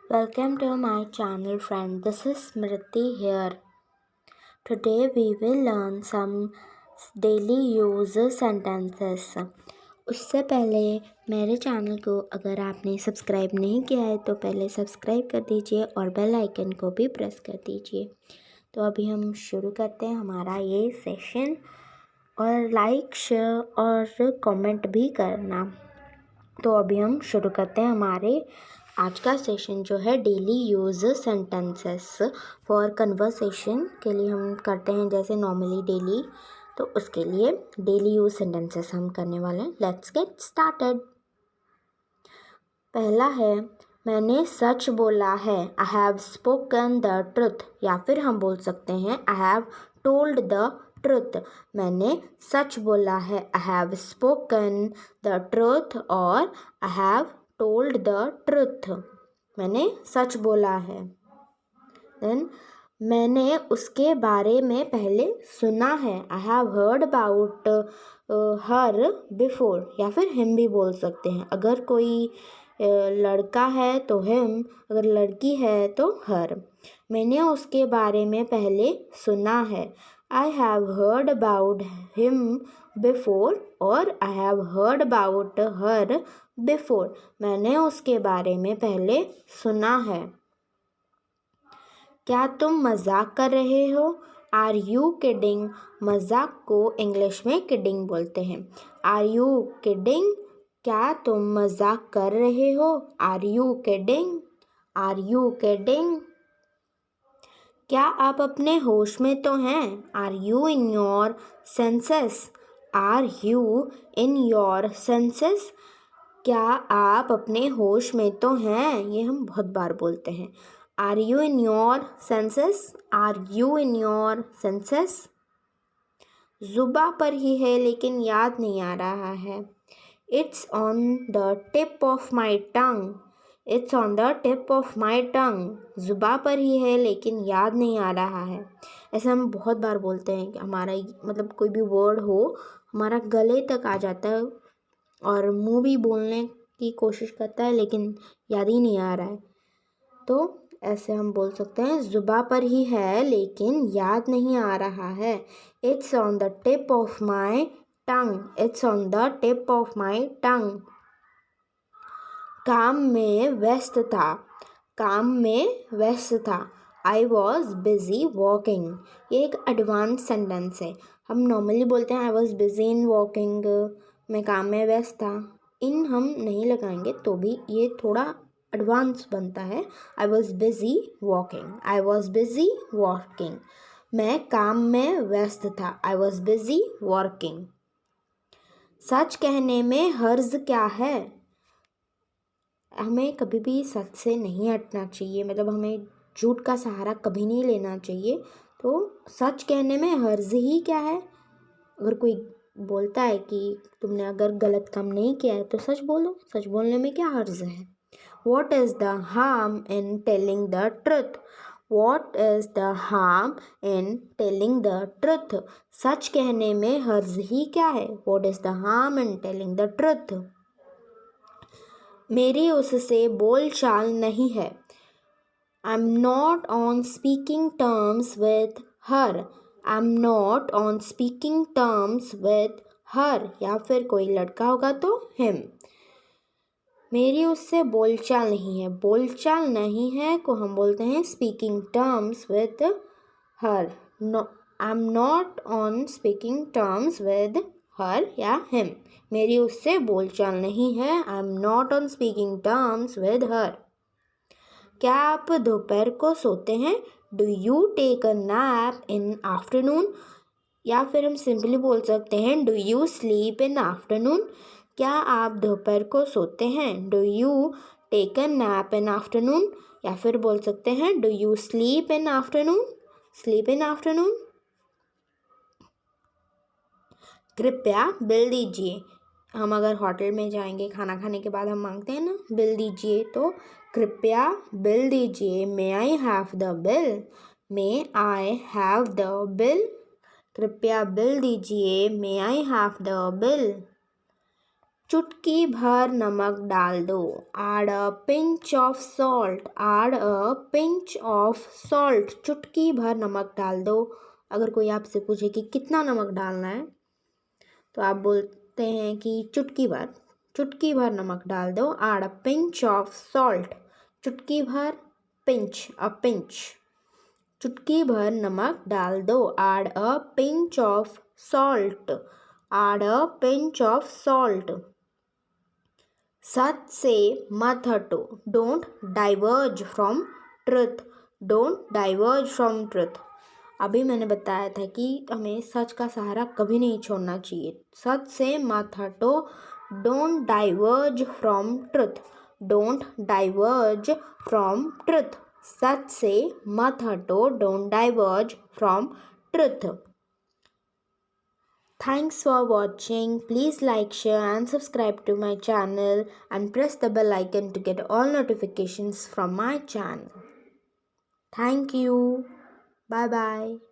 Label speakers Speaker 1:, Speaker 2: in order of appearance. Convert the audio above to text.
Speaker 1: Welcome to my channel friend. This is Smriti here. Today we will learn some daily use sentences. उससे पहले मेरे channel को अगर आपने सब्सक्राइब नहीं किया है तो पहले सब्सक्राइब कर दीजिए और बेल आइकन को भी प्रेस कर दीजिए। तो अभी हम शुरू करते हैं हमारा ये सेशन और लाइक शेयर और कमेंट भी करना। तो अभी हम शुरू करते हैं हमारे आज का सेशन जो है daily use sentences for conversation के लिए हम करते हैं जैसे नॉर्मली डेली। तो उसके लिए डेली यूज़ सेंटेंसेस हम करने वाले हैं। Let's get started. पहला है मैंने सच बोला है, I have spoken the truth, या फिर हम बोल सकते हैं I have told the truth. मैंने सच बोला है, I have spoken the truth, और I have told the truth. मैंने सच बोला है। देन मैंने उसके बारे में पहले सुना है, I have heard about her before, या फिर हिम भी बोल सकते हैं। अगर कोई लड़का है तो हिम, अगर लड़की है तो हर। मैंने उसके बारे में पहले सुना है, I have heard about him before, और I have heard about her before. मैंने उसके बारे में पहले सुना है। क्या तुम मजाक कर रहे हो? Are you kidding? मजाक को इंग्लिश में किडिंग बोलते हैं। Are you kidding? क्या तुम मजाक कर रहे हो? Are you kidding? Are you kidding? क्या आप अपने होश में तो हैं? Are you in your senses? Are you in your senses? क्या आप अपने होश में तो हैं? ये हम बहुत बार बोलते हैं। Are you in your senses? Are you in your senses? जुबा पर ही है लेकिन याद नहीं आ रहा है। It's on the tip of my tongue. It's on the tip of my tongue. जुबा पर ही है लेकिन याद नहीं आ रहा है। ऐसे हम बहुत बार बोलते हैं कि हमारा मतलब कोई भी वर्ड हो हमारा गले तक आ जाता है और मुंह भी बोलने की कोशिश करता है लेकिन याद ही नहीं आ रहा है। तो ऐसे हम बोल सकते हैं जुबा पर ही है लेकिन याद नहीं आ रहा है। It's on the tip of my tongue. It's on the tip of my tongue. काम में व्यस्त था। काम में व्यस्त था। I was busy walking. ये एक एडवांस सेंटेंस है। हम नॉर्मली बोलते हैं I was busy in walking, मैं काम में व्यस्त था। इन हम नहीं लगाएंगे तो भी ये थोड़ा एडवांस बनता है। I was busy walking. I was busy walking. मैं काम में व्यस्त था। I was busy working. सच कहने में हर्ज क्या है? हमें कभी भी सच से नहीं हटना चाहिए, मतलब हमें झूठ का सहारा कभी नहीं लेना चाहिए। तो सच कहने में हर्ज ही क्या है? अगर कोई बोलता है कि तुमने अगर गलत काम नहीं किया है तो सच बोलो। सच बोलने में क्या हर्ज है? What is the harm in telling the truth? What is the harm in telling the truth? सच कहने में हर्ज ही क्या है? What is the harm in telling the truth? मेरी उससे बोल चाल नहीं है। I'm not on speaking terms with her. I'm not on speaking terms with her. या फिर कोई लड़का होगा तो him. मेरी उससे बोलचाल नहीं है। बोलचाल नहीं है को हम बोलते हैं speaking terms with her. I am not on speaking terms with her या हिम। मेरी उससे बोलचाल नहीं है। I am not on speaking terms with her. क्या आप दोपहर को सोते हैं? Do you take a nap in afternoon? या फिर हम सिंपली बोल सकते हैं do you sleep in afternoon? क्या आप दोपहर को सोते हैं? Do you take a nap in afternoon? या फिर बोल सकते हैं do you sleep in afternoon? Sleep in afternoon. कृपया बिल दीजिए। हम अगर होटल में जाएंगे खाना खाने के बाद हम मांगते हैं ना बिल दीजिए, तो कृपया बिल दीजिए। May I have the bill? May I have the bill? कृपया बिल दीजिए। May I have the bill? चुटकी भर नमक डाल दो। Add a pinch of salt. Add a pinch of salt. चुटकी भर नमक डाल दो। अगर कोई आपसे पूछे कि कितना नमक डालना है तो आप बोलते हैं कि चुटकी भर नमक डाल दो। Add a pinch of salt. चुटकी भर, pinch, a pinch. चुटकी भर नमक डाल दो। Add a pinch of salt. Add a pinch of salt. सच से मत हटो। Don't diverge from truth. Don't diverge from truth. अभी मैंने बताया था कि हमें सच का सहारा कभी नहीं छोड़ना चाहिए। सच से मत हटो। Don't diverge from truth. Don't diverge from truth. सच से मत हटो। Don't diverge from truth. Thanks for watching. Please like, share and subscribe to my channel and press the bell icon to get all notifications from my channel. Thank you. Bye bye.